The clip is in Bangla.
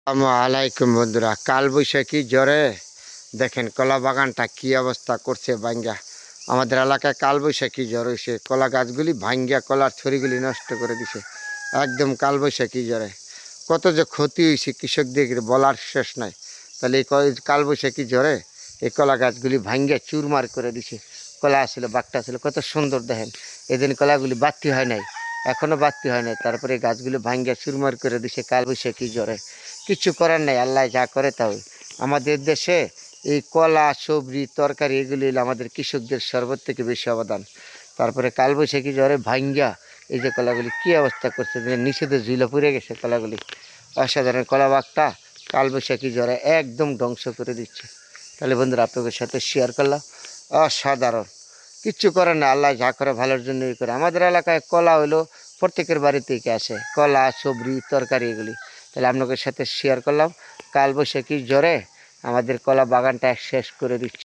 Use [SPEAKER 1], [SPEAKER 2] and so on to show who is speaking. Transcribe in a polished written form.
[SPEAKER 1] আসসালামাইকুম বন্ধুরা, কালবৈশাখী জ্বরে দেখেন কলা বাগানটা কি অবস্থা করছে ভাঙ্গা। আমাদের এলাকায় কালবৈশাখী জ্বর হয়েছে, কলা গাছগুলি ভাঙ্গা কলার ছড়িগুলি নষ্ট করে দিছে একদম কালবৈশাখী জ্বরে। কত যে ক্ষতি হয়েছে কৃষকদের বলার শেষ নাই। তাহলে এই কালবৈশাখী জ্বরে এই কলা গাছগুলি ভাঙ্গা চুরমার করে দিছে। কলা ছিল বাগটা ছিল কত সুন্দর, দেখেন এদিন কলাগুলি বাড়তি হয় নাই, এখনও বাড়তি হয় নাই, তারপরে গাছগুলি ভাঙ্গা চুরমার করে দিছে কালবৈশাখী জ্বরে। কিছু করার নাই, আল্লাহ যা করে তাই। আমাদের দেশে এই কলা সবজি তরকারি এগুলি হলো আমাদের কৃষকদের সর্বত থেকে বেশি অবদান। তারপরে কালবৈশাখী জ্বরে ভাঙ্গা এই যে কলাগুলি কী অবস্থা করছে, নিষেধে ঝুলে পড়ে গেছে কলাগুলি। অসাধারণ কলা বাগটা কালবৈশাখী জ্বরে একদম ধ্বংস করে দিচ্ছে। তাহলে বন্ধুরা আপনাদের সাথে শেয়ার করলাম, অসাধারণ। কিচ্ছু করে না, আল্লাহ যা করে ভালোর জন্যই করে। আমাদের এলাকায় কলা হলো প্রত্যেকের বাড়িতেই আসে, কলা সবজি তরকারি এগুলি। তাহলে আপনাদের সাথে শেয়ার করলাম, কালবৈশাখী জ্বরে আমাদের কলা বাগানটা শেষ করে দিচ্ছে।